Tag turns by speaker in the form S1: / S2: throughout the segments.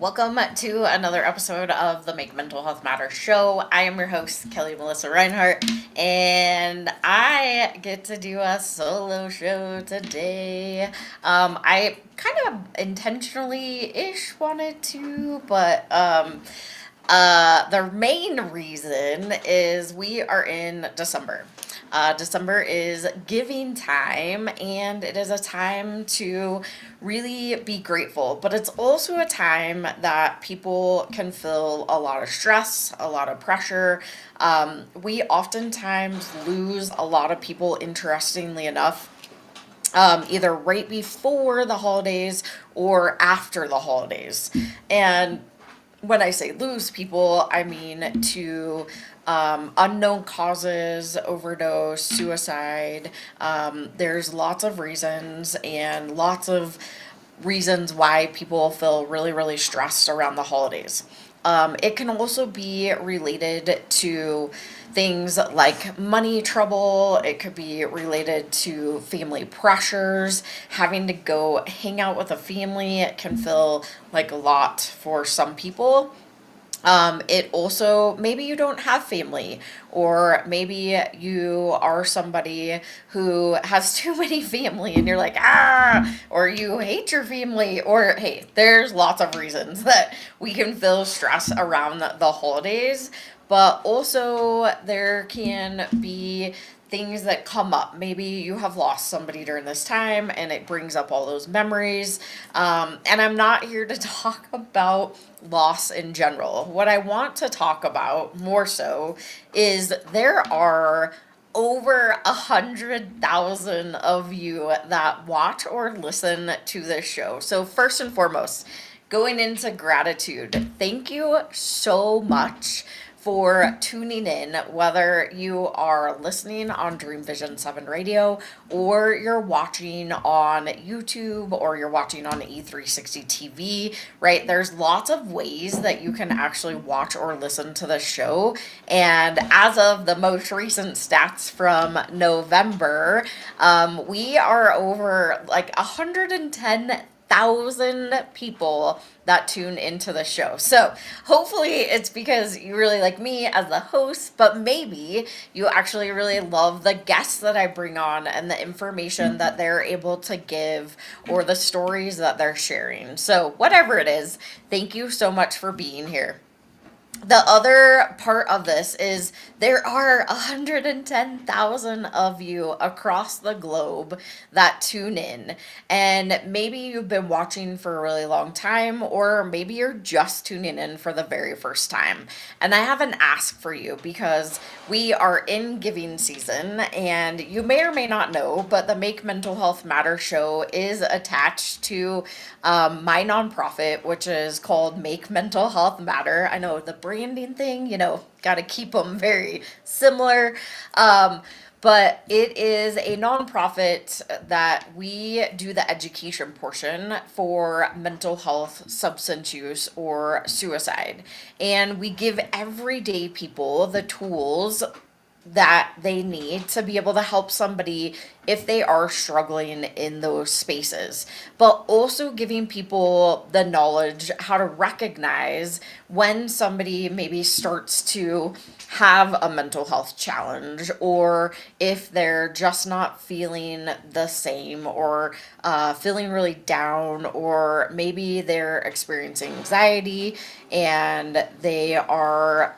S1: Welcome to another episode of the Make Mental Health Matter show. I am your host, Kelli Melissa Reinhardt, and I get to do a solo show today. I kind of intentionally-ish wanted to, but the main reason is we are in December. December is giving time, and it is a time to really be grateful, but it's also a time that people can feel a lot of stress, a lot of pressure. We oftentimes lose a lot of people, interestingly enough, either right before the holidays or after the holidays. And when I say lose people, I mean to unknown causes, overdose, suicide. There's lots of reasons and lots of reasons why people feel really, really stressed around the holidays. It can also be related to things like money trouble. It could be related to family pressures, having to go hang out with a family. It can feel like a lot for some people. It also, maybe you don't have family, or maybe you are somebody who has too many family and you're like, or you hate your family, or hey, there's lots of reasons that we can feel stress around the holidays. But also, there can be things that come up. Maybe you have lost somebody during this time and it brings up all those memories. And I'm not here to talk about loss in general. What I want to talk about more so is there are over 100,000 of you that watch or listen to this show. So, first and foremost, going into gratitude, thank you so much for tuning in, whether you are listening on Dream Vision 7 Radio or you're watching on YouTube or you're watching on E360 TV, right? There's lots of ways that you can actually watch or listen to the show. And as of the most recent stats from November, we are over like 110,000 people that tune into the show. So hopefully it's because you really like me as the host, but maybe you actually really love the guests that I bring on and the information that they're able to give or the stories that they're sharing. So whatever it is, thank you so much for being here. The other part of this is there are 110,000 of you across the globe that tune in. And maybe you've been watching for a really long time, or maybe you're just tuning in for the very first time. And I have an ask for you because we are in giving season, and you may or may not know, but the Make Mental Health Matter show is attached to my nonprofit, which is called Make Mental Health Matter. I know the branding thing, got to keep them very similar. But it is a nonprofit that we do the education portion for mental health, substance use, or suicide. And we give everyday people the tools that they need to be able to help somebody if they are struggling in those spaces, but also giving people the knowledge how to recognize when somebody maybe starts to have a mental health challenge, or if they're just not feeling the same, or feeling really down, or maybe they're experiencing anxiety and they are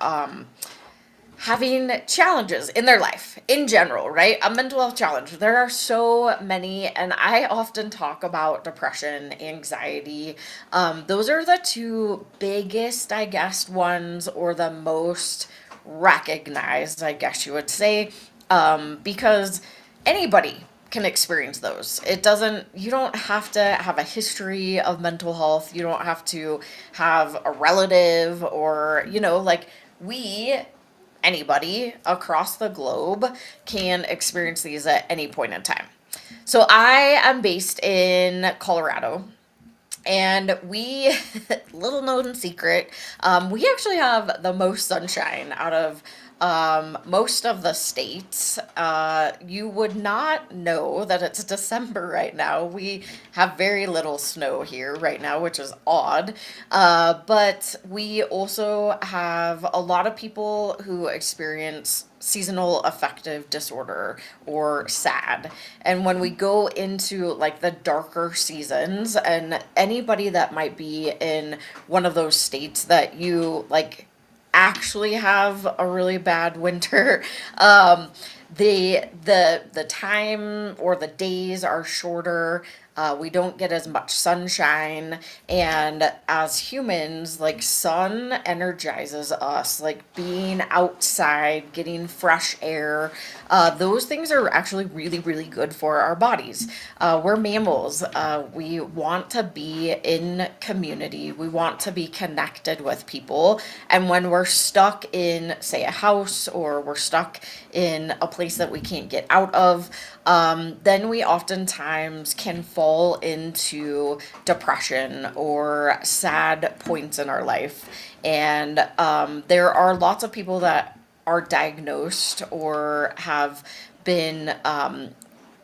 S1: having challenges in their life in general, right? A mental health challenge. There are so many, and I often talk about depression, anxiety. Those are the two biggest, I guess, ones, or the most recognized, I guess you would say, because anybody can experience those. You don't have to have a history of mental health. You don't have to have a relative or, like we anybody across the globe can experience these at any point in time. So I am based in Colorado, and we, little known secret, we actually have the most sunshine out of most of the states, you would not know that it's December right now. We have very little snow here right now, which is odd. But we also have a lot of people who experience seasonal affective disorder or SAD. And when we go into like the darker seasons, and anybody that might be in one of those states that you like actually have a really bad winter. Um, the time or the days are shorter. We don't get as much sunshine, and as humans, like sun energizes us. Like being outside, getting fresh air, those things are actually really, really good for our bodies. We're mammals. We want to be in community. We want to be connected with people. And when we're stuck in, say, a house, or we're stuck in a place that we can't get out of, then we oftentimes can fall into depression or sad points in our life. And there are lots of people that are diagnosed or have been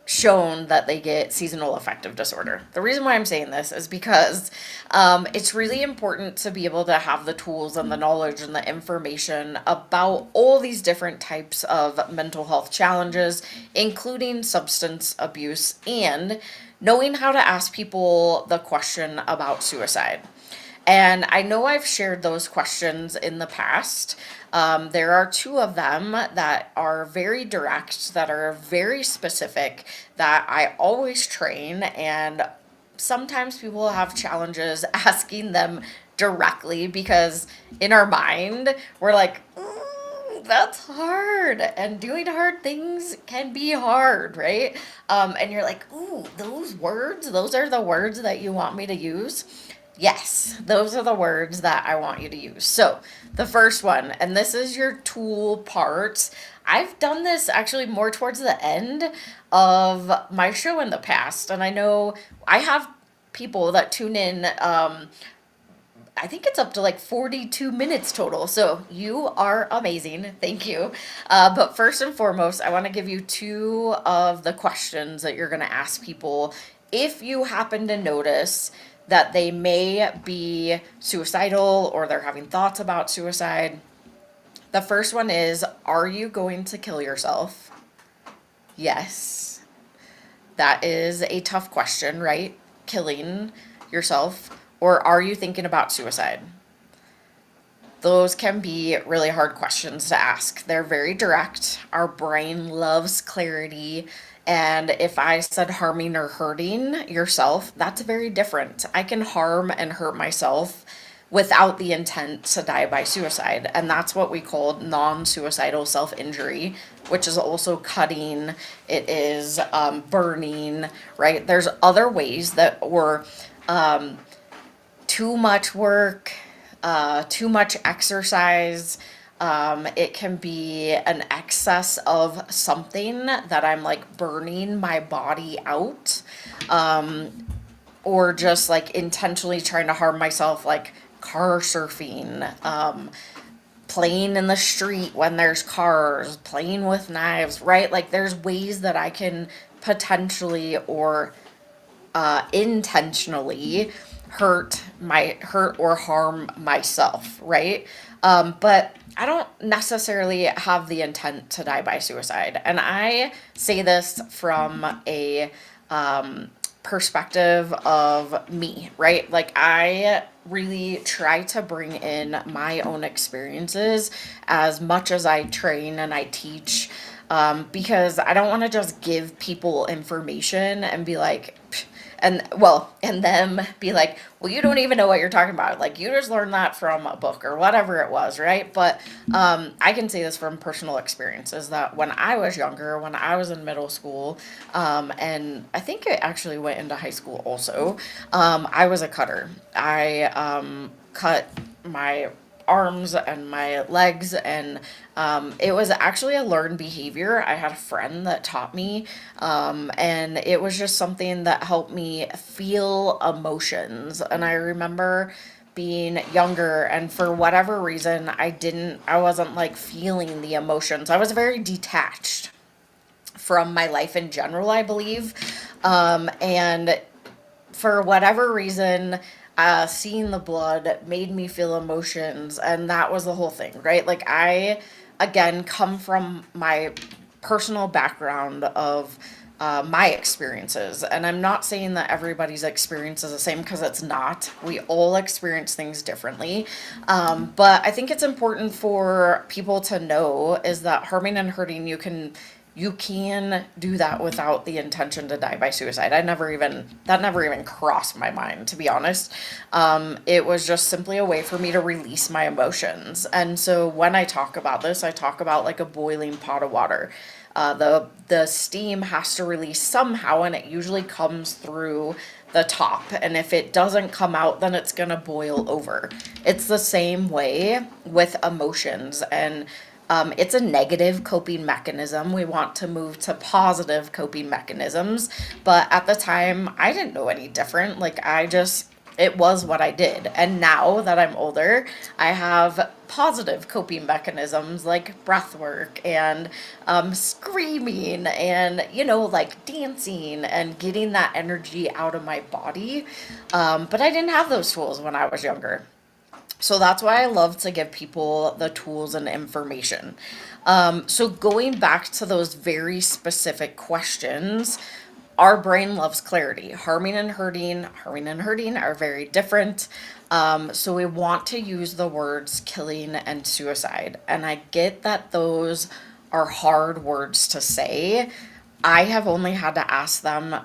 S1: shown that they get seasonal affective disorder. The reason why I'm saying this is because it's really important to be able to have the tools and the knowledge and the information about all these different types of mental health challenges, including substance abuse, and knowing how to ask people the question about suicide. And I know I've shared those questions in the past. There are two of them that are very direct, that are very specific, that I always train, and sometimes people have challenges asking them directly because in our mind, we're like, that's hard, and doing hard things can be hard, right? And you're like, ooh, those words, those are the words that you want me to use. Yes, those are the words that I want you to use. So, the first one, and this is your tool part. I've done this actually more towards the end of my show in the past, and I know I have people that tune in. I think it's up to like 42 minutes total. So you are amazing. Thank you. But first and foremost, I want to give you two of the questions that you're going to ask people if you happen to notice that they may be suicidal or they're having thoughts about suicide. The first one is, are you going to kill yourself? Yes. That is a tough question, right? Killing yourself. Or are you thinking about suicide? Those can be really hard questions to ask. They're very direct. Our brain loves clarity. And if I said harming or hurting yourself, that's very different. I can harm and hurt myself without the intent to die by suicide. And that's what we call non-suicidal self-injury, which is also cutting. It is burning, right? There's other ways that we're too much work, too much exercise. It can be an excess of something that I'm like burning my body out, or just like intentionally trying to harm myself, like car surfing, playing in the street when there's cars, playing with knives, right? Like there's ways that I can potentially or intentionally hurt or harm myself, right? But I don't necessarily have the intent to die by suicide. And I say this from a perspective of me, right? Like I really try to bring in my own experiences as much as I train and I teach, because I don't want to just give people information and be like, and them be like, well, you don't even know what you're talking about. Like, you just learned that from a book or whatever it was, right? But I can say this from personal experiences that when I was younger, when I was in middle school, and I think it actually went into high school also, I was a cutter. I cut my arms and my legs, and it was actually a learned behavior. I had a friend that taught me, and it was just something that helped me feel emotions. And I remember being younger, and for whatever reason, I wasn't like feeling the emotions. I was very detached from my life in general, I believe. And for whatever reason, seeing the blood made me feel emotions, and that was the whole thing, right? Like, I, again, come from my personal background of my experiences, and I'm not saying that everybody's experience is the same, because it's not. We all experience things differently. But I think it's important for people to know is that harming and hurting, you can do that without the intention to die by suicide. That never even crossed my mind, to be honest. It was just simply a way for me to release my emotions. And so when I talk about this, I talk about like a boiling pot of water. The steam has to release somehow, and it usually comes through the top. And if it doesn't come out, then it's gonna boil over. It's the same way with emotions, and it's a negative coping mechanism. We want to move to positive coping mechanisms. But at the time, I didn't know any different. Like, it was what I did. And now that I'm older, I have positive coping mechanisms like breath work and screaming and, like dancing and getting that energy out of my body. But I didn't have those tools when I was younger. So that's why I love to give people the tools and information. So going back to those very specific questions, our brain loves clarity. Harming and hurting are very different. So we want to use the words killing and suicide. And I get that those are hard words to say. I have only had to ask them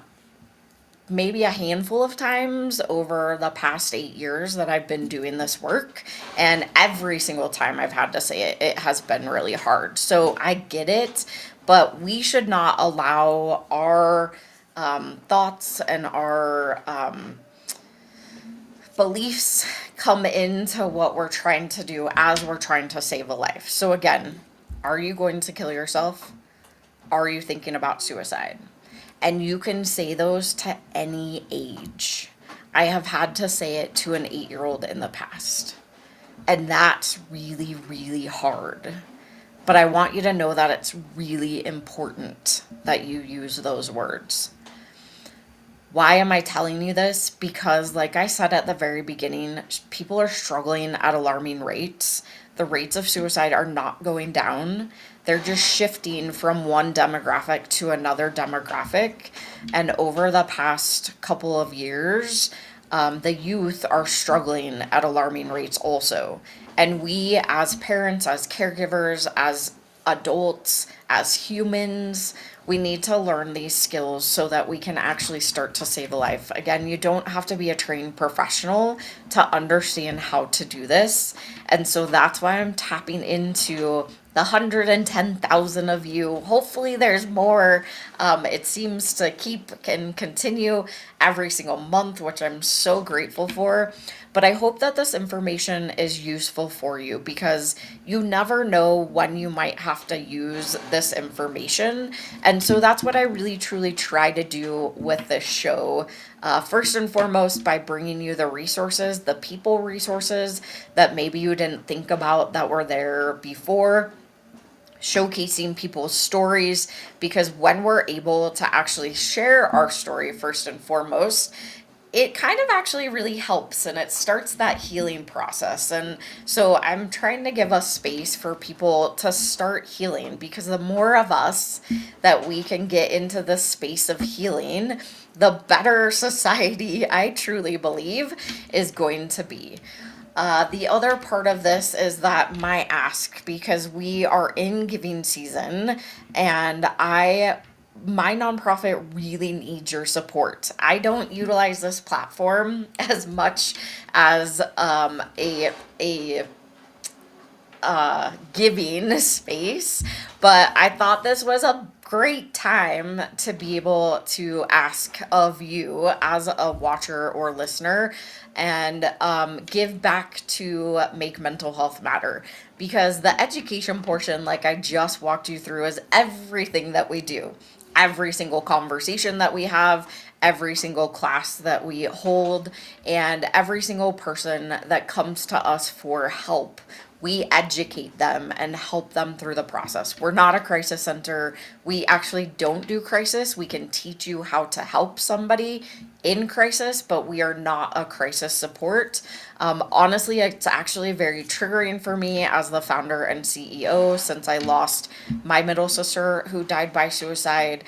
S1: maybe a handful of times over the past 8 years that I've been doing this work. And every single time I've had to say it, it has been really hard. So I get it, but we should not allow our thoughts and our beliefs come into what we're trying to do as we're trying to save a life. So again, are you going to kill yourself? Are you thinking about suicide? And you can say those to any age. I have had to say it to an 8-year-old in the past. And that's really, really hard. But I want you to know that it's really important that you use those words. Why am I telling you this? Because, like I said at the very beginning, people are struggling at alarming rates. The rates of suicide are not going down. They're just shifting from one demographic to another demographic. And over the past couple of years, the youth are struggling at alarming rates also. And we, as parents, as caregivers, as adults, as humans, we need to learn these skills so that we can actually start to save a life. Again, you don't have to be a trained professional to understand how to do this. And so that's why I'm tapping into the 110,000 of you. Hopefully there's more. It seems to keep and continue every single month, which I'm so grateful for. But I hope that this information is useful for you, because you never know when you might have to use this information. And so that's what I really truly try to do with this show. First and foremost, by bringing you the resources, the people resources that maybe you didn't think about that were there before. Showcasing people's stories, because when we're able to actually share our story first and foremost, it kind of actually really helps, and it starts that healing process. And so I'm trying to give a space for people to start healing, because the more of us that we can get into this space of healing, the better society, I truly believe, is going to be. The other part of this is that my ask, because we are in giving season, and my nonprofit really needs your support. I don't utilize this platform as much as a giving space, but I thought this was a great time to be able to ask of you as a watcher or listener, and give back to make mental health matter, because the education portion, like I just walked you through, is everything that we do. Every single conversation that we have, every single class that we hold and every single person that comes to us for help. We educate them and help them through the process. We're not a crisis center. We actually don't do crisis. We can teach you how to help somebody in crisis, but we are not a crisis support. Honestly, it's actually very triggering for me as the founder and CEO since I lost my middle sister who died by suicide.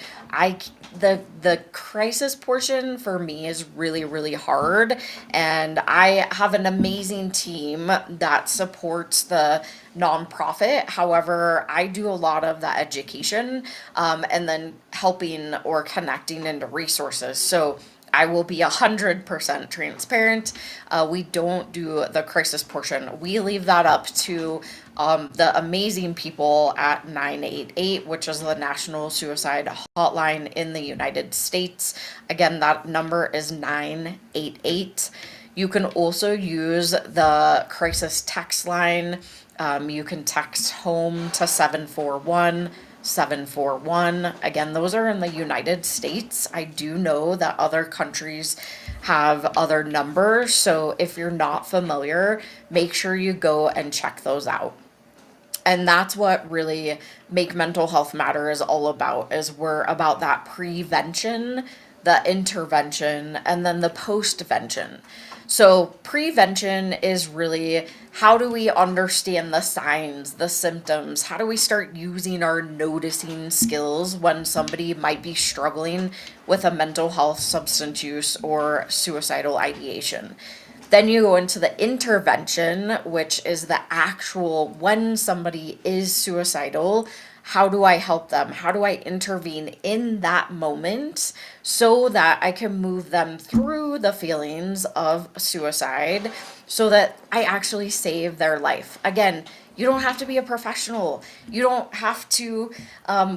S1: The crisis portion for me is really, really hard, and I have an amazing team that supports the nonprofit. However, I do a lot of the education, and then helping or connecting into resources. So I will be 100% transparent. We don't do the crisis portion. We leave that up to the amazing people at 988, which is the National Suicide Hotline in the United States. Again, that number is 988. You can also use the crisis text line. You can text home to 741. Again, those are in the United States. I do know that other countries have other numbers. So if you're not familiar, make sure you go and check those out. And that's what really Make Mental Health Matter is all about, is we're about that prevention, the intervention, and then the postvention. So prevention is really, how do we understand the signs, the symptoms? How do we start using our noticing skills when somebody might be struggling with a mental health, substance use, or suicidal ideation? Then you go into the intervention, which is the actual when somebody is suicidal, how do I help them? How do I intervene in that moment so that I can move them through the feelings of suicide so that I actually save their life? Again, you don't have to be a professional. You don't have to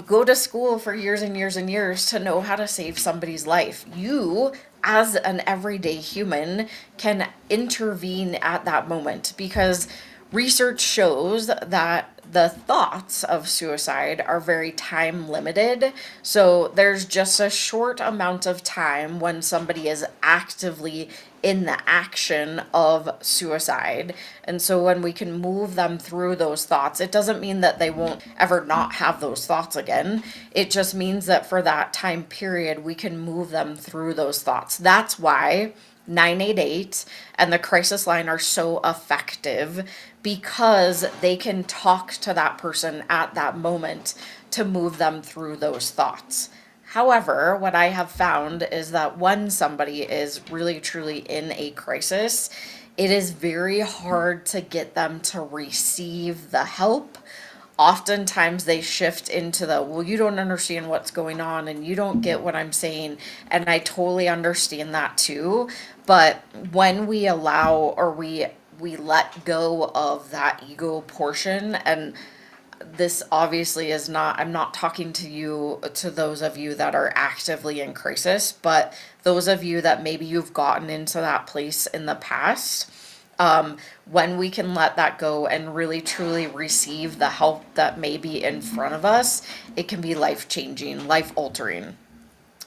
S1: go to school for years and years and years to know how to save somebody's life. You, as an everyday human, can intervene at that moment, because research shows that the thoughts of suicide are very time limited. So there's just a short amount of time when somebody is actively in the action of suicide. And so when we can move them through those thoughts, it doesn't mean that they won't ever not have those thoughts again. It just means that for that time period, we can move them through those thoughts. That's why 988 and the crisis line are so effective, because they can talk to that person at that moment to move them through those thoughts. However, what I have found is that when somebody is really truly in a crisis, it is very hard to get them to receive the help. Oftentimes they shift into the, well, you don't understand what's going on and you don't get what I'm saying. And I totally understand that too. But when we allow, or we let go of that ego portion, and this obviously is not, I'm not talking to you, to those of you that are actively in crisis, but those of you that maybe you've gotten into that place in the past, when we can let that go and really truly receive the help that may be in front of us, it can be life changing, life altering.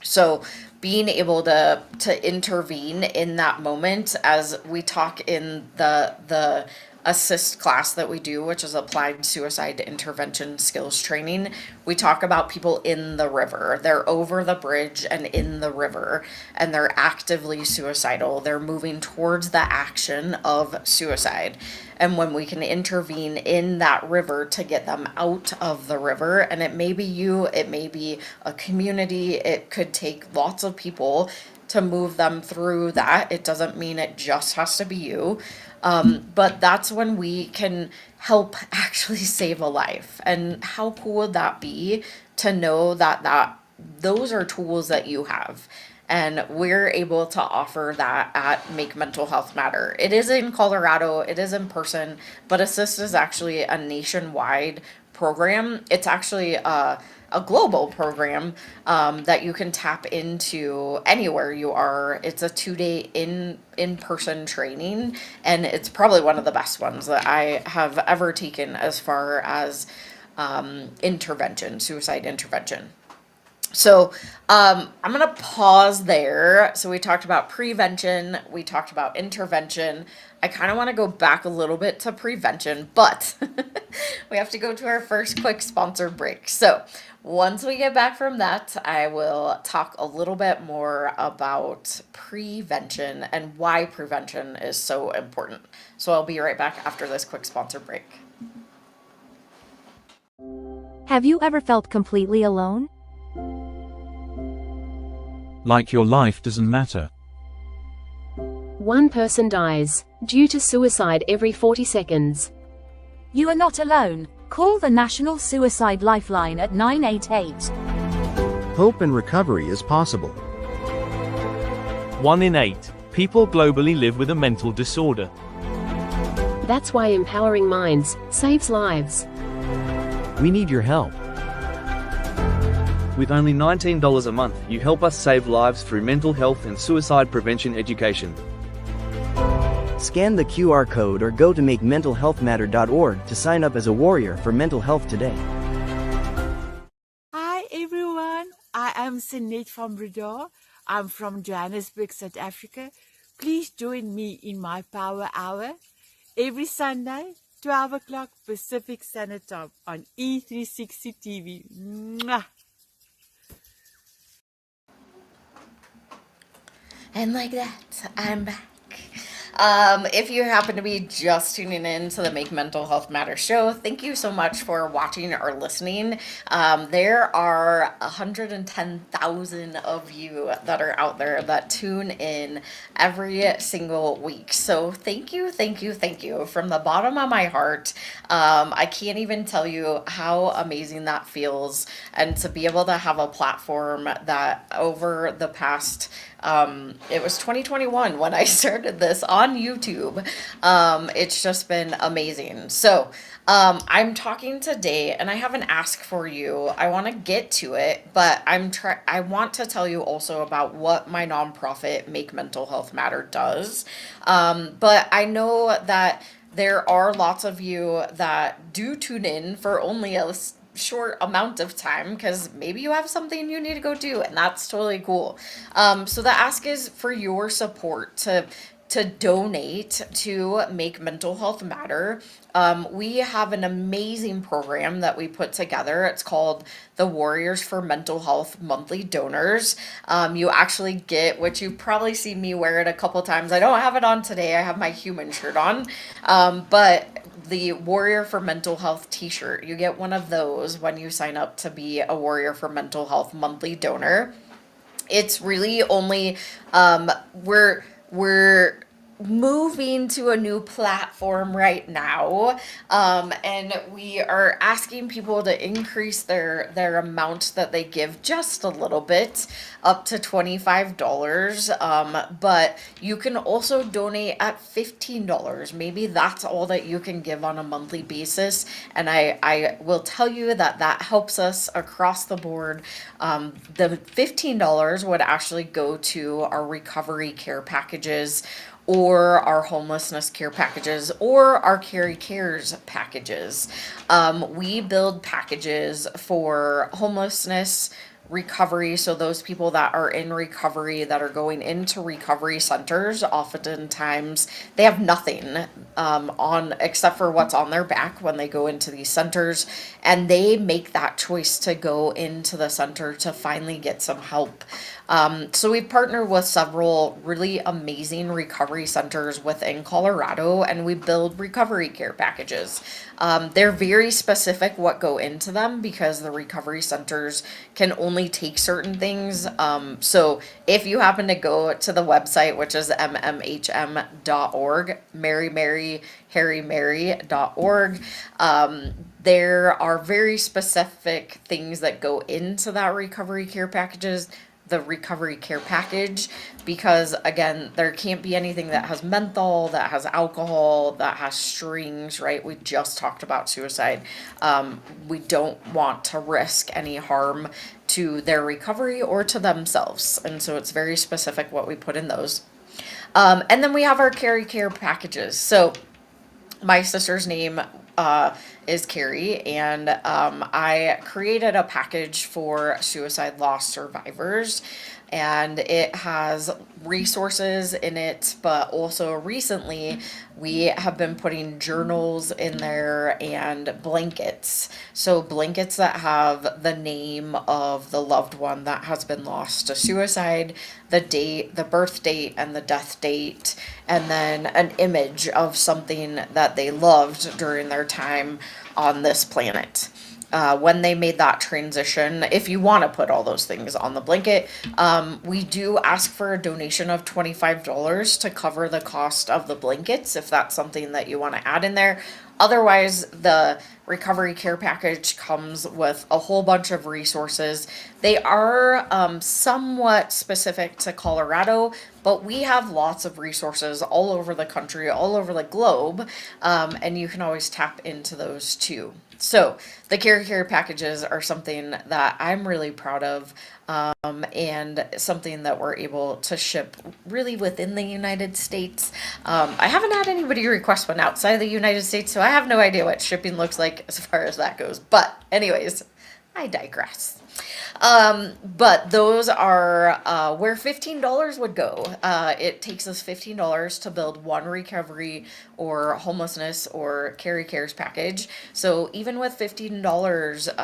S1: So being able to intervene in that moment, as we talk in the assist class that we do, which is applied suicide intervention skills training, we talk about people in the river. They're over the bridge and in the river, and they're actively suicidal. They're moving towards the action of suicide. And when we can intervene in that river to get them out of the river, and it may be you, it may be a community, it could take lots of people to move them through that. It doesn't mean it just has to be you. But that's when we can help actually save a life. And how cool would that be to know that those are tools that you have, and we're able to offer that at Make Mental Health Matter. It is in Colorado, it is in person, but Assist is actually a nationwide program. It's actually a global program that you can tap into anywhere you are. It's a 2-day in-person training, and it's probably one of the best ones that I have ever taken as far as intervention, suicide intervention. So I'm going to pause there. So we talked about prevention, we talked about intervention. I kind of want to go back a little bit to prevention, but we have to go to our first quick sponsor break. So once we get back from that, I will talk a little bit more about prevention and why prevention is so important. So I'll be right back after this quick sponsor break.
S2: Have you ever felt completely alone?
S3: Like your life doesn't matter.
S4: One person dies due to suicide every 40 seconds.
S2: You are not alone. Call the National Suicide Lifeline at 988.
S5: Hope and recovery is possible.
S6: 1 in 8 people globally live with a mental disorder.
S4: That's why empowering minds saves lives.
S5: We need your help.
S7: With only $19 a month, you help us save lives through mental health and suicide prevention education.
S8: Scan the QR code or go to makementalhealthmatter.org to sign up as a warrior for mental health today.
S9: Hi everyone, I am Sinead from Brador. I'm from Johannesburg, South Africa. Please join me in my Power Hour every Sunday, 12 o'clock Pacific Standard Time on E360 TV. Mwah!
S1: And like that, I'm back. If you happen to be just tuning in to the Make Mental Health Matter show, thank you so much for watching or listening. There are 110,000 of you that are out there that tune in every single week. So thank you, thank you, thank you from the bottom of my heart. I can't even tell you how amazing that feels, and to be able to have a platform that over the past it was 2021 when I started this on YouTube. It's just been amazing. So I'm talking today, and I have an ask for you. I want to get to it, but I want to tell you also about what my nonprofit Make Mental Health Matter does. But I know that there are lots of you that do tune in for only a short amount of time because maybe you have something you need to go do, and that's totally cool. So the ask is for your support to donate to Make Mental Health Matter. We have an amazing program that we put together. It's called the Warriors for Mental Health Monthly Donors. You actually get, which you've probably seen me wear it a couple times. I don't have it on today. I have my human shirt on. But the Warrior for Mental Health t-shirt, you get one of those when you sign up to be a Warrior for Mental Health monthly donor. It's really only we're moving to a new platform right now, and we are asking people to increase their amount that they give just a little bit, up to $25. But you can also donate at $15. Maybe that's all that you can give on a monthly basis, and I will tell you that helps us across the board. The $15 would actually go to our recovery care packages, or our homelessness care packages, or our Carry Cares packages. We build packages for homelessness, recovery, so those people that are in recovery, that are going into recovery centers, oftentimes they have nothing on except for what's on their back when they go into these centers, and they make that choice to go into the center to finally get some help. So we've partnered with several really amazing recovery centers within Colorado, and we build recovery care packages. They're very specific what go into them because the recovery centers can only take certain things. So if you happen to go to the website, which is mmhm.org, MaryMaryHarryMary.org, there are very specific things that go into that recovery care packages, the recovery care package, because again, there can't be anything that has menthol, that has alcohol, that has strings, right? We just talked about suicide. We don't want to risk any harm to their recovery or to themselves, and so it's very specific what we put in those. And then we have our Carry Care packages. So my sister's name is Carrie, and I created a package for suicide loss survivors, and it has resources in it, but also recently we have been putting journals in there and blankets. So blankets that have the name of the loved one that has been lost to suicide, the date, the birth date, and the death date, and then an image of something that they loved during their time on this planet. When they made that transition, if you want to put all those things on the blanket, we do ask for a donation of $25 to cover the cost of the blankets, if that's something that you want to add in there. Otherwise, the recovery care package comes with a whole bunch of resources. They are somewhat specific to Colorado, but we have lots of resources all over the country, all over the globe, and you can always tap into those too. So the care packages are something that I'm really proud of, and something that we're able to ship really within the United States. I haven't had anybody request one outside of the United States, so I have no idea what shipping looks like as far as that goes. But anyways, I digress. But those are where $15 would go. It takes us $15 to build one recovery or homelessness or Carrie Cares package. So even with $15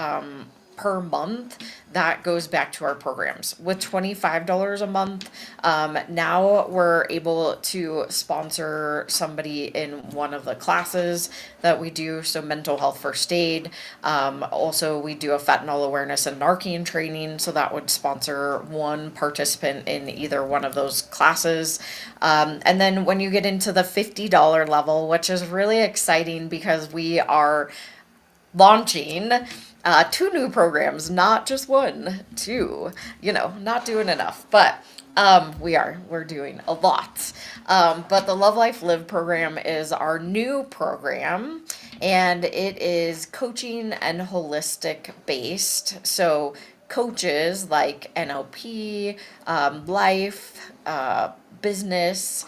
S1: per month, that goes back to our programs. With $25 a month, now we're able to sponsor somebody in one of the classes that we do. So mental health first aid. Also, we do a fentanyl awareness and Narcan training. So that would sponsor one participant in either one of those classes. And then when you get into the $50 level, which is really exciting because we are launching 2 new programs, not just 1, 2, not doing enough, but we're doing a lot. But the Love Life Live program is our new program, and it is coaching and holistic based. So coaches like NLP, life, business,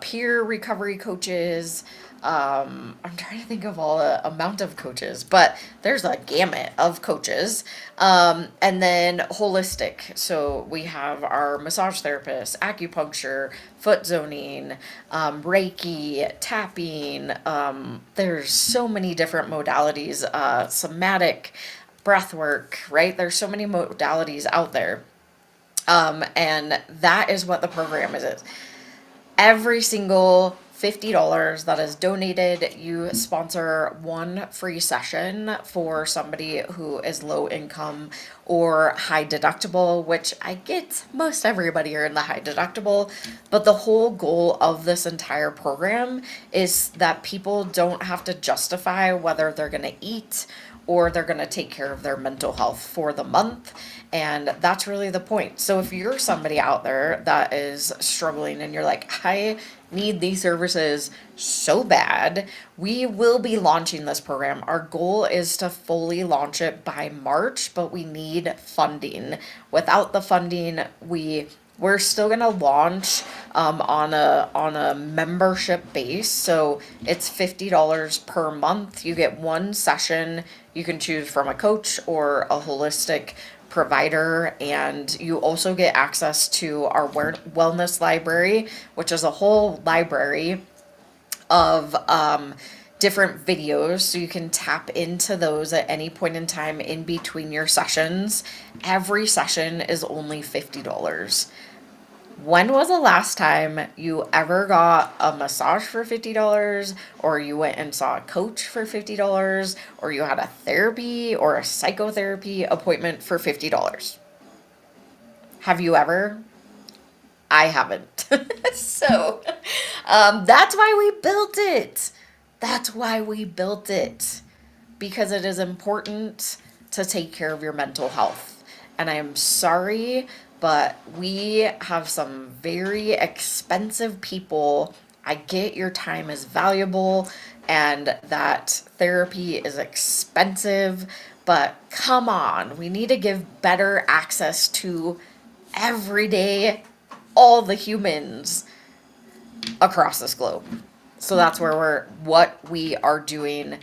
S1: peer recovery coaches. I'm trying to think of all the amount of coaches, but there's a gamut of coaches. And then holistic. So we have our massage therapist, acupuncture, foot zoning, Reiki, tapping. There's so many different modalities, somatic, breath work, right? There's so many modalities out there. And that is what the program is. Every single $50 that is donated, you sponsor one free session for somebody who is low income or high deductible, which I get most everybody are in the high deductible. But the whole goal of this entire program is that people don't have to justify whether they're going to eat or they're going to take care of their mental health for the month. And that's really the point. So if you're somebody out there that is struggling and you're like, I need these services so bad, we will be launching this program. Our goal is to fully launch it by March, but we need funding. Without the funding, we're still gonna launch on a membership base. So it's $50 per month. You get one session. You can choose from a coach or a holistic provider, and you also get access to our wellness library, which is a whole library of different videos, so you can tap into those at any point in time in between your sessions. Every session is only $50. When was the last time you ever got a massage for $50, or you went and saw a coach for $50, or you had a therapy or a psychotherapy appointment for $50? Have you ever? I haven't. So that's why we built it. That's why we built it. Because it is important to take care of your mental health. And I am sorry, but we have some very expensive people. I get your time is valuable and that therapy is expensive, but come on, we need to give better access to every day, all the humans across this globe. So that's what we are doing.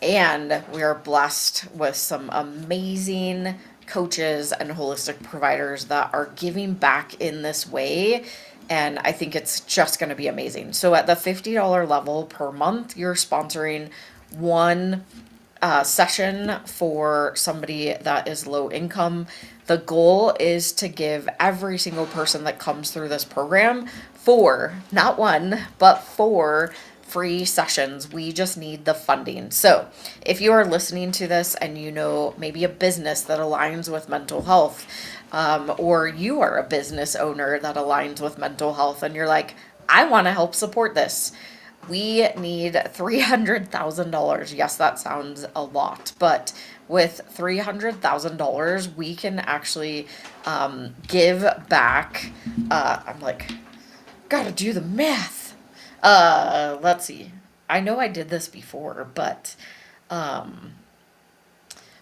S1: And we are blessed with some amazing coaches and holistic providers that are giving back in this way. And I think it's just going to be amazing. So at the $50 level per month, you're sponsoring one session for somebody that is low income. The goal is to give every single person that comes through this program 4, not 1, but 4 free sessions. We just need the funding. So if you are listening to this and you know maybe a business that aligns with mental health, or you are a business owner that aligns with mental health and you're like, I want to help support this. We need $300,000. Yes, that sounds a lot, but with $300,000, we can actually give back. I'm like, gotta do the math. Let's see. I know I did this before, but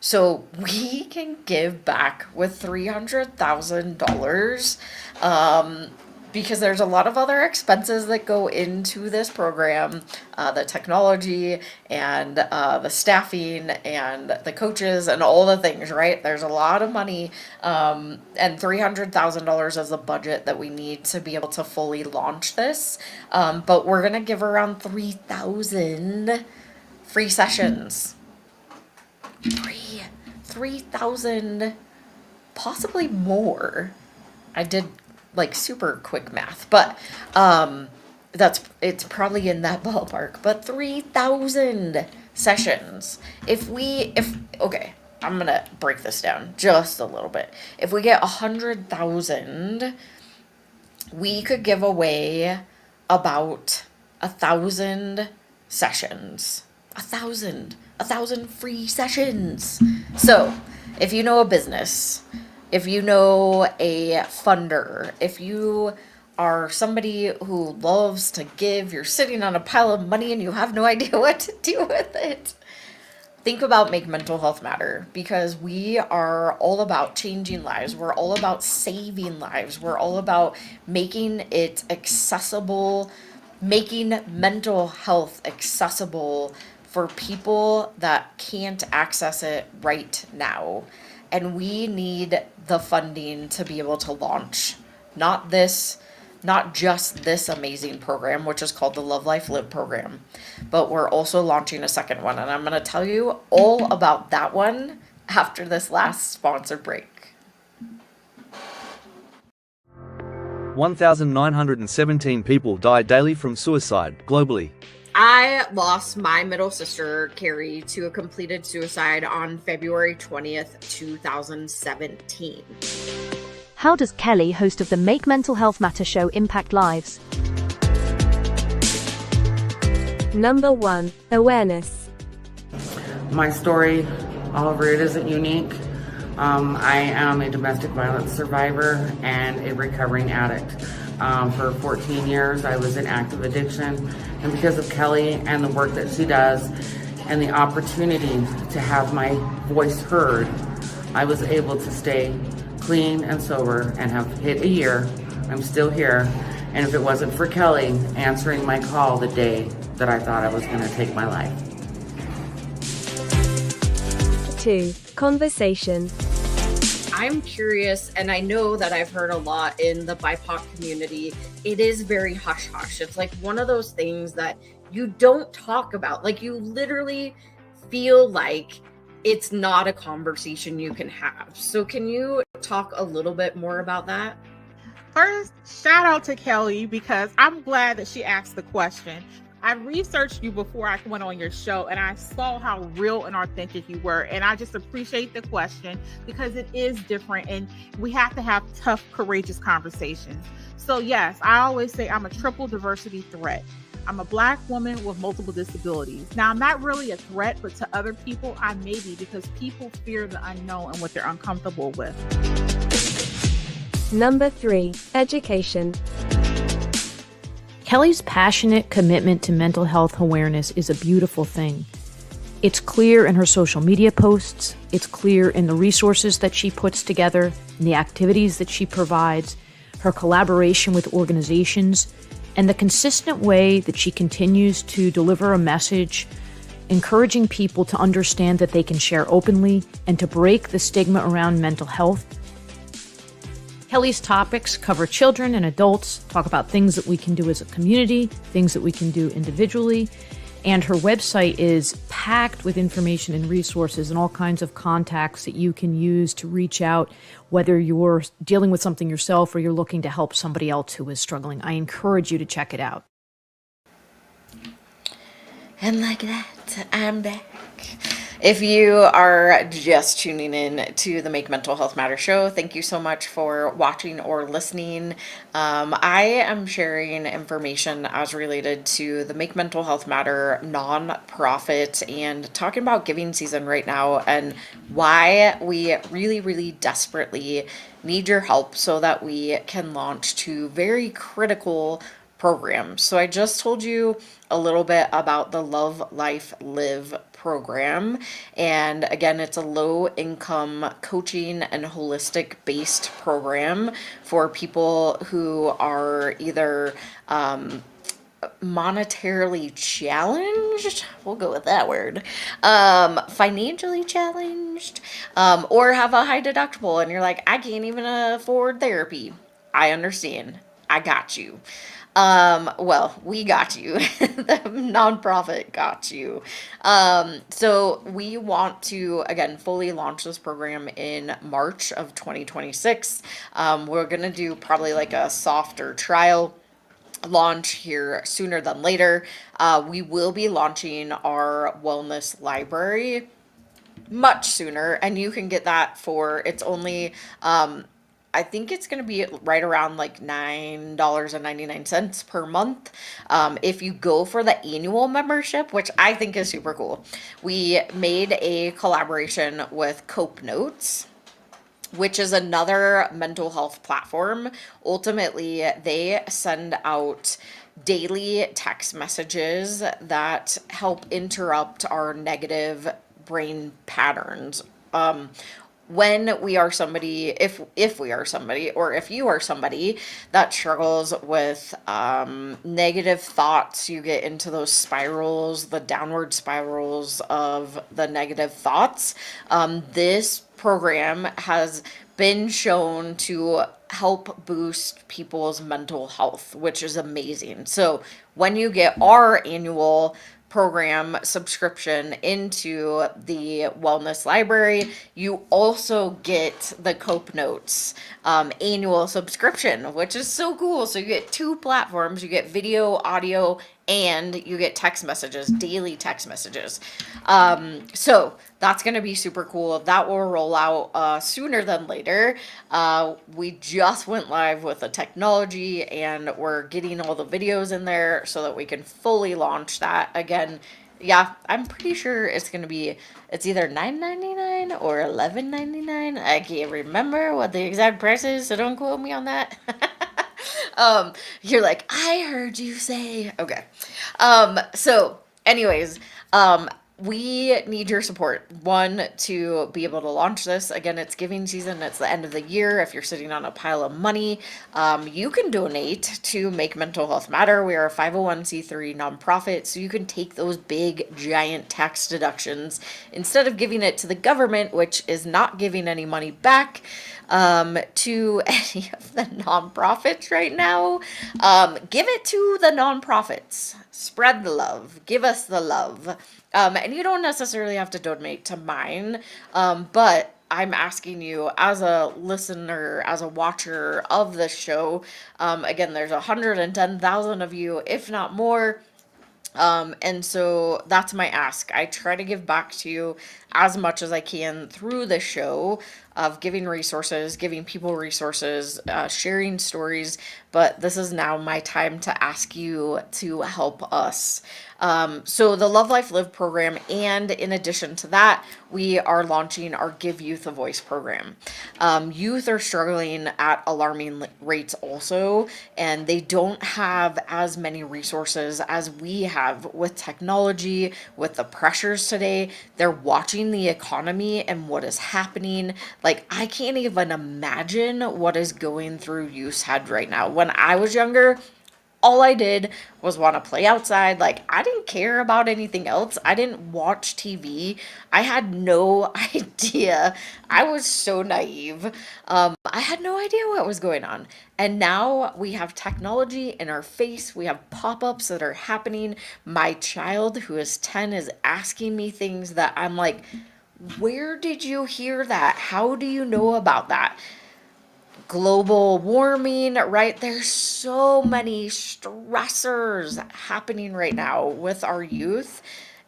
S1: so we can give back with $300,000 because there's a lot of other expenses that go into this program, the technology and the staffing and the coaches and all the things, right? There's a lot of money, and $300,000 is the budget that we need to be able to fully launch this. But we're going to give around 3,000 free sessions. 3,000, possibly more. I did like super quick math, but it's probably in that ballpark. But 3,000 sessions. Okay, I'm gonna break this down just a little bit. If we get 100,000, we could give away about 1,000 sessions. 1,000 free sessions. So if you know a business, if you know a funder, if you are somebody who loves to give, you're sitting on a pile of money and you have no idea what to do with it, think about Make Mental Health Matter, because we are all about changing lives. We're all about saving lives. We're all about making it accessible, making mental health accessible for people that can't access it right now. And we need the funding to be able to launch not just this amazing program, which is called the Love Life Live program, but we're also launching a second one. And I'm going to tell you all about that one after this last sponsor break.
S7: 1,917 people die daily from suicide globally.
S1: I lost my middle sister, Carrie, to a completed suicide on February 20th, 2017.
S2: How does Kelli, host of the Make Mental Health Matter show, impact lives? Number 1. Awareness.
S10: My story, all over it, isn't unique. I am a domestic violence survivor and a recovering addict. For 14 years, I was in active addiction. And because of Kelli and the work that she does and the opportunity to have my voice heard, I was able to stay clean and sober and have hit a year. I'm still here. And if it wasn't for Kelli answering my call the day that I thought I was going to take my life.
S2: 2. Conversation.
S1: I'm curious, and I know that I've heard a lot in the BIPOC community, it is very hush-hush. It's like one of those things that you don't talk about. Like, you literally feel like it's not a conversation you can have. So can you talk a little bit more about that?
S11: First, shout out to Kelli, because I'm glad that she asked the question. I researched you before I went on your show, and I saw how real and authentic you were. And I just appreciate the question, because it is different and we have to have tough, courageous conversations. So yes, I always say I'm a triple diversity threat. I'm a Black woman with multiple disabilities. Now, I'm not really a threat, but to other people, I may be, because people fear the unknown and what they're uncomfortable with.
S2: Number 3. Education.
S12: Kelli's passionate commitment to mental health awareness is a beautiful thing. It's clear in her social media posts, it's clear in the resources that she puts together, in the activities that she provides, her collaboration with organizations, and the consistent way that she continues to deliver a message encouraging people to understand that they can share openly and to break the stigma around mental health. Kelli's topics cover children and adults, talk about things that we can do as a community, things that we can do individually, and her website is packed with information and resources and all kinds of contacts that you can use to reach out, whether you're dealing with something yourself or you're looking to help somebody else who is struggling. I encourage you to check it out.
S1: And like that, I'm back. If you are just tuning in to the Make Mental Health Matter show, thank you so much for watching or listening. I am sharing information as related to the Make Mental Health Matter nonprofit and talking about giving season right now and why we really, really desperately need your help so that we can launch two very critical programs. So I just told you a little bit about the Love, Life, Live program. And again, it's a low income coaching and holistic based program for people who are either monetarily challenged, we'll go with that word, financially challenged, or have a high deductible and you're like, I can't even afford therapy. I understand. I got you. Well, we got you. The nonprofit got you. So we want to, again, fully launch this program in March of 2026. We're going to do probably like a softer trial launch here sooner than later. We will be launching our wellness library much sooner, and you can get that for, it's only, I think it's going to be right around like $9.99 per month. If you go for the annual membership, which I think is super cool, we made a collaboration with Cope Notes, which is another mental health platform. Ultimately, they send out daily text messages that help interrupt our negative brain patterns. When we are somebody, if we are somebody, or if you are somebody that struggles with negative thoughts, you get into those spirals, the downward spirals of the negative thoughts. This program has been shown to help boost people's mental health, which is amazing. So when you get our annual program subscription into the wellness library, you also get the Cope Notes annual subscription, which is so cool. So you get two platforms, you get video, audio, and you get text messages, daily text messages. So that's going to be super cool. That will roll out sooner than later. We just went live with the technology and we're getting all the videos in there so that we can fully launch that. Again, yeah, I'm pretty sure it's going to be, it's either $9.99 or $11.99. I can't remember what the exact price is, so don't quote me on that. You're like, I heard you say, okay. So anyways, we need your support. One, to be able to launch this. Again, it's giving season. It's the end of the year. If you're sitting on a pile of money, you can donate to Make Mental Health Matter. We are a 501c3 nonprofit, so you can take those big, giant tax deductions instead of giving it to the government, which is not giving any money back to any of the nonprofits right now. Give it to the nonprofits. Spread the love. Give us the love. And you don't necessarily have to donate to mine, but I'm asking you as a listener, as a watcher of the show, again, there's 110,000 of you, if not more. And so that's my ask. I try to give back to you as much as I can through the show of giving resources, giving people resources, sharing stories, but this is now my time to ask you to help us. So the Love, Life, Live program, and in addition to that, we are launching our Give Youth a Voice program. Youth are struggling at alarming rates also, and they don't have as many resources as we have with technology, with the pressures today. They're watching the economy and what is happening. Like, I can't even imagine what is going through youth's head right now. When I was younger, all I did was want to play outside. Like, I didn't care about anything else. I didn't watch TV. I had no idea. I was so naive. I had no idea what was going on. And now we have technology in our face. We have pop-ups that are happening. My child, who is 10, is asking me things that I'm like, where did you hear that? How do you know about that? Global warming, right? There's so many stressors happening right now with our youth,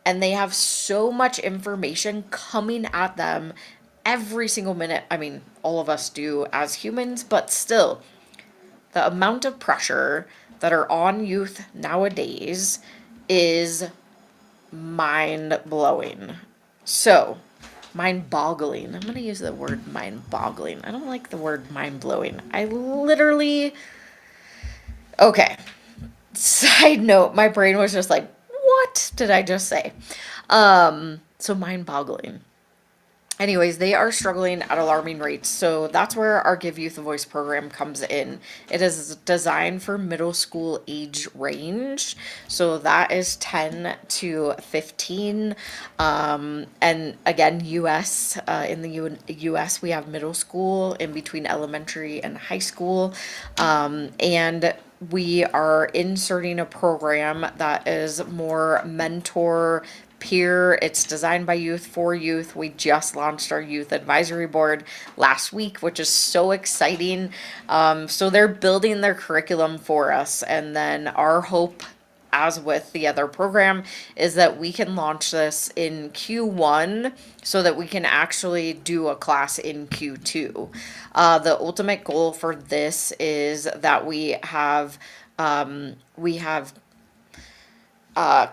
S1: and they have so much information coming at them every single minute. I mean, all of us do as humans, but still, the amount of pressure that are on youth nowadays is mind blowing. So, mind boggling. I'm going to use the word mind boggling. I don't like the word mind blowing. I literally. Okay. Side note, my brain was just like, what did I just say? So mind boggling. Anyways, they are struggling at alarming rates. So that's where our Give Youth a Voice program comes in. It is designed for middle school age range. So that is 10 to 15. And again, US, in the US, we have middle school in between elementary and high school. And we are inserting a program that is more mentor peer. It's designed by youth for youth. We just launched our youth advisory board last week, which is so exciting. So they're building their curriculum for us. And then our hope, as with the other program, is that we can launch this in Q1 so that we can actually do a class in Q2. The ultimate goal for this is that we have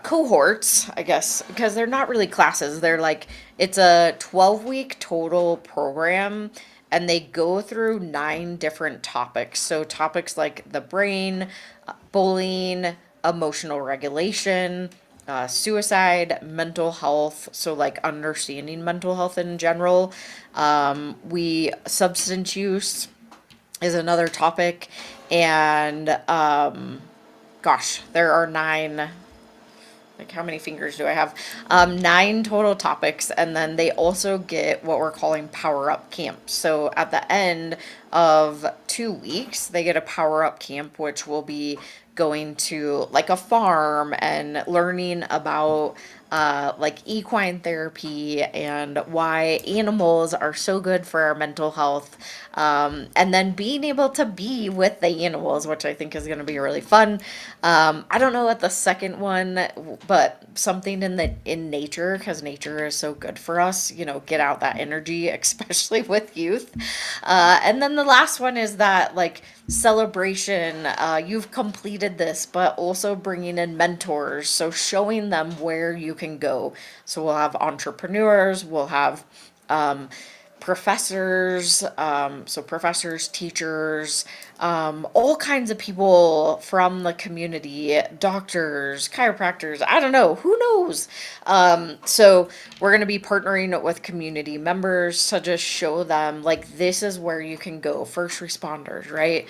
S1: cohorts, I guess, because they're not really classes. They're like, it's a 12-week total program, and they go through 9 different topics. So topics like the brain, bullying, emotional regulation, suicide, mental health. So like understanding mental health in general. Substance use is another topic. And, gosh, there are 9. Like, how many fingers do I have? 9 total topics, and then they also get what we're calling power up camp. So at the end of 2 weeks, they get a power up camp, which will be going to like a farm and learning about like equine therapy and why animals are so good for our mental health. And then being able to be with the animals, which I think is going to be really fun. I don't know what the second one, but something in nature, because nature is so good for us, get out that energy, especially with youth. And then the last one is that like celebration. You've completed this, but also bringing in mentors. So showing them where you can go. So we'll have entrepreneurs, we'll have professors, teachers, all kinds of people from the community, doctors, chiropractors, I don't know, who knows? So we're going to be partnering with community members to just show them, like, this is where you can go, first responders, right?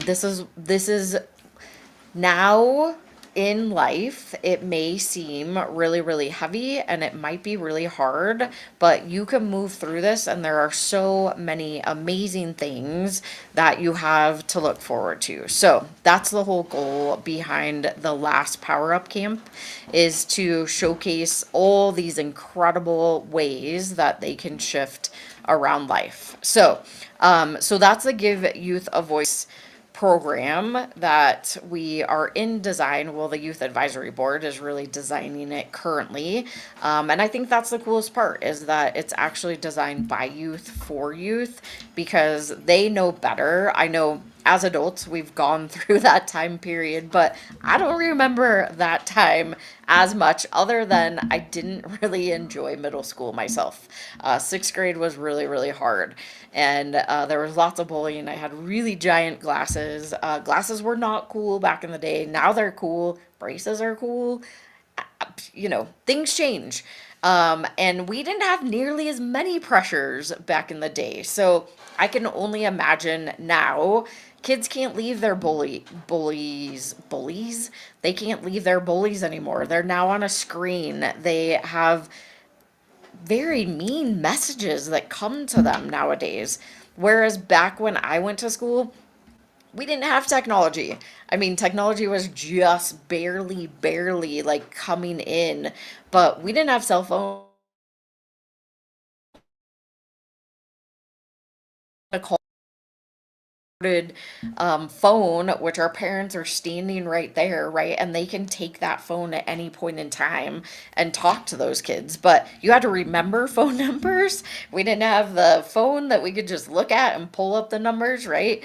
S1: This is now in life, it may seem really, really heavy and it might be really hard, but you can move through this, and there are so many amazing things that you have to look forward to. So that's the whole goal behind the last Power Up Camp, is to showcase all these incredible ways that they can shift around life. So that's the Give Youth a Voice program that we are in design. Well, the youth advisory board is really designing it currently. And I think that's the coolest part, is that it's actually designed by youth for youth, because they know better. I know as adults, we've gone through that time period, but I don't remember that time as much, other than I didn't really enjoy middle school myself. 6th grade was really, really hard. And there was lots of bullying. I had really giant glasses. Glasses were not cool back in the day. Now they're cool. Braces are cool. Things change. And we didn't have nearly as many pressures back in the day. So I can only imagine now kids can't leave their bullies. They can't leave their bullies anymore. They're now on a screen. They have very mean messages that come to them nowadays. Whereas back when I went to school, we didn't have technology. I mean, technology was just barely like coming in, but we didn't have cell phones. Phone, which our parents are standing right there, right? And they can take that phone at any point in time and talk to those kids. But you had to remember phone numbers. We didn't have the phone that we could just look at and pull up the numbers, right?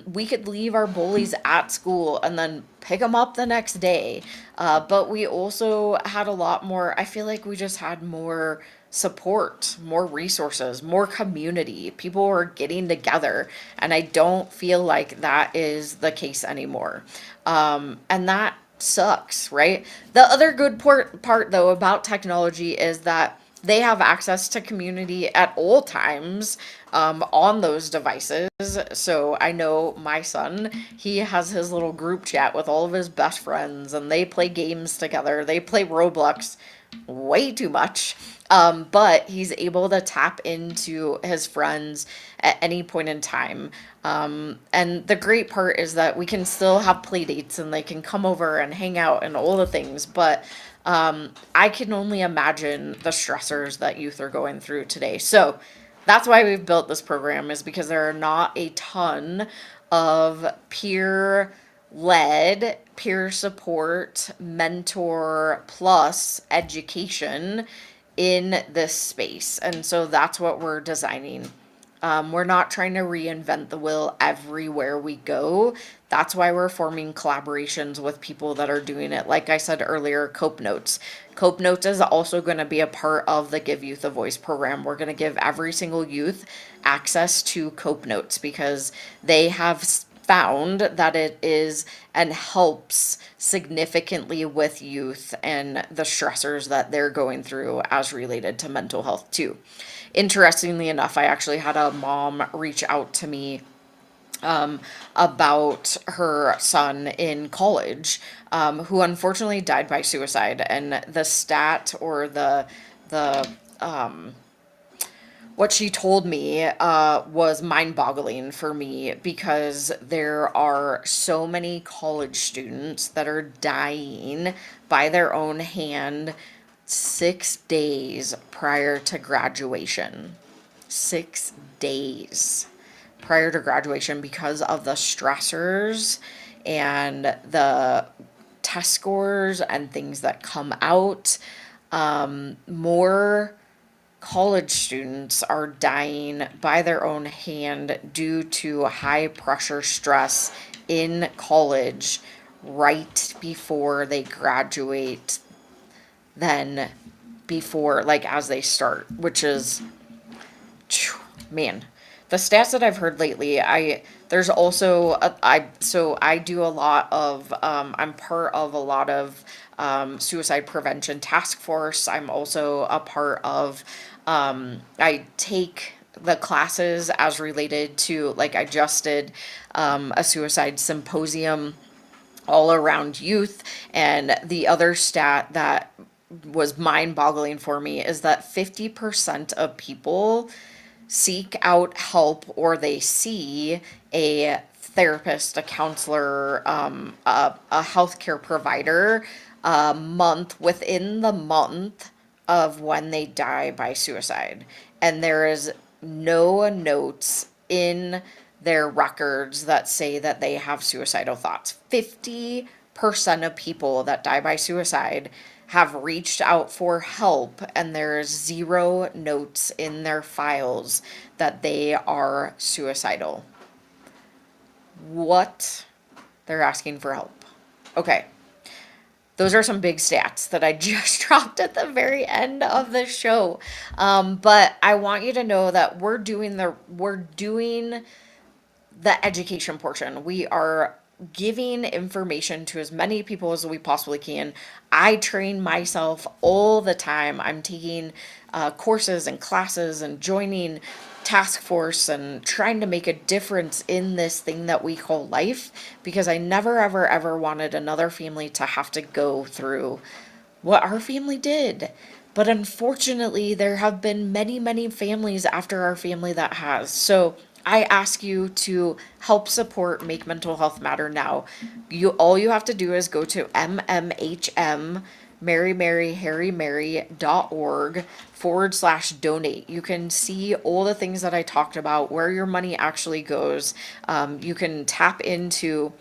S1: We could leave our bullies at school and then pick them up the next day. But we also had a lot more, I feel like we just had more support, more resources, more community. People were getting together, and I don't feel like that is the case anymore. And that sucks, right? The other good part though about technology is that they have access to community at all times on those devices. So I know my son, he has his little group chat with all of his best friends, and they play games together. They play Roblox way too much. But he's able to tap into his friends at any point in time. And the great part is that we can still have play dates and they can come over and hang out and all the things. But I can only imagine the stressors that youth are going through today. So that's why we've built this program, is because there are not a ton of peer-led, peer support, mentor plus education in this space. And so that's what we're designing. We're not trying to reinvent the wheel everywhere we go. That's why we're forming collaborations with people that are doing it. Like I said earlier, Cope Notes. Cope Notes is also going to be a part of the Give Youth a Voice program. We're going to give every single youth access to Cope Notes because they have found that it is and helps significantly with youth and the stressors that they're going through as related to mental health too. Interestingly enough, I actually had a mom reach out to me about her son in college, who unfortunately died by suicide. And the stat or the what she told me was mind-boggling for me, because there are so many college students that are dying by their own hand 6 days prior to graduation. 6 days prior to graduation because of the stressors and the test scores and things that come out. More college students are dying by their own hand due to high pressure stress in college right before they graduate than before, like as they start, which is, man, the stats that I've heard lately, there's also I do a lot of I'm part of a lot of suicide prevention task force. I'm also a part of I take the classes as related to, like, I just did a suicide symposium all around youth. And the other stat that was mind-boggling for me is that 50% of people seek out help, or they see a therapist, a counselor, a healthcare provider within the month of when they die by suicide. And there is no notes in their records that say that they have suicidal thoughts. 50% of people that die by suicide have reached out for help, and there's zero notes in their files that they are suicidal. What? They're asking for help. Okay. Those are some big stats that I just dropped at the very end of the show. But I want you to know that we're doing the education portion. We are giving information to as many people as we possibly can. I train myself all the time. I'm taking courses and classes and joining task force and trying to make a difference in this thing that we call life, because I never, ever, ever wanted another family to have to go through what our family did. But unfortunately, there have been many, many families after our family that has. So I ask you to help support Make Mental Health Matter now. All you have to do is go to mmhm.org/donate. You can see all the things that I talked about, where your money actually goes. You can tap into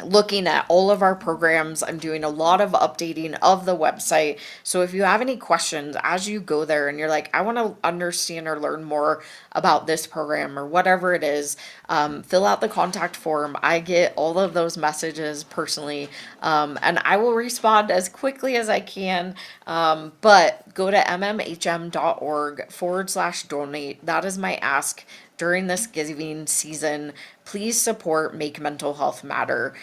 S1: looking at all of our programs. I'm doing a lot of updating of the website. So if you have any questions as you go there and you're like, I want to understand or learn more about this program or whatever it is, fill out the contact form. I get all of those messages personally, and I will respond as quickly as I can. But go to mmhm.org/donate. That is my ask during this giving season. Please support Make Mental Health Matter.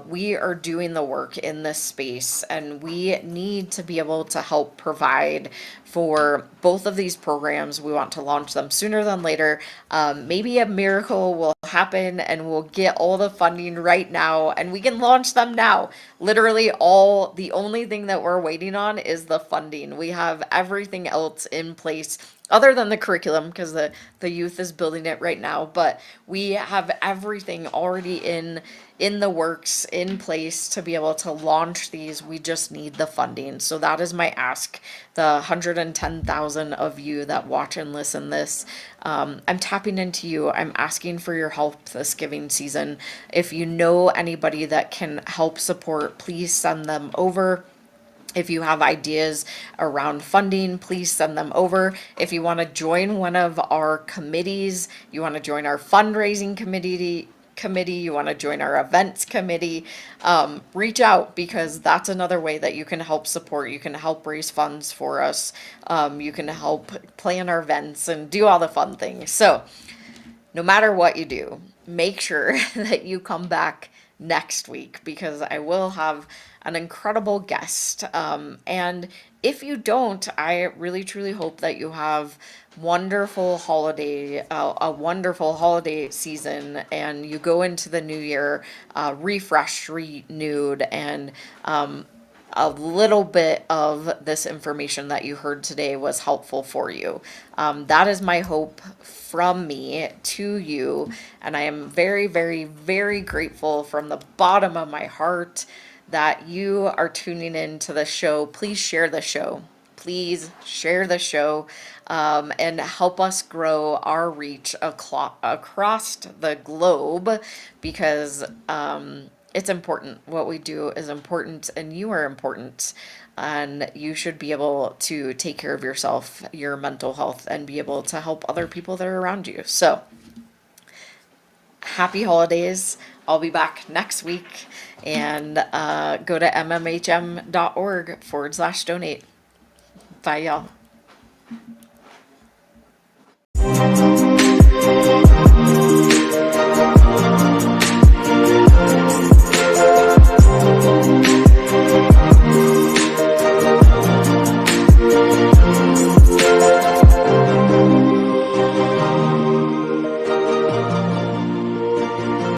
S1: We are doing the work in this space, and we need to be able to help provide for both of these programs. We want to launch them sooner than later. Maybe a miracle will happen and we'll get all the funding right now and we can launch them now. Literally the only thing that we're waiting on is the funding. We have everything else in place other than the curriculum, because the youth is building it right now, but we have everything already in the works, in place to be able to launch these. We just need the funding. So that is my ask. The 110,000 of you that watch and listen this, I'm tapping into you. I'm asking for your help this giving season. If you know anybody that can help support, please send them over. If you have ideas around funding, please send them over. If you want to join one of our committees, you want to join our fundraising committee, you want to join our events committee, reach out, because that's another way that you can help support. You can help raise funds for us. You can help plan our events and do all the fun things. So no matter what you do, make sure that you come back next week, because I will have an incredible guest. And if you don't, I really truly hope that you have a wonderful holiday season, and you go into the new year refreshed, renewed, and a little bit of this information that you heard today was helpful for you. That is my hope from me to you, and I am very, very, very grateful from the bottom of my heart that you are tuning in to the show. Please share the show. Please share the show, and help us grow our reach across the globe, because it's important. What we do is important, and you are important, and you should be able to take care of yourself, your mental health, and be able to help other people that are around you. So happy holidays. I'll be back next week, and go to mmhm.org/donate. Bye, y'all.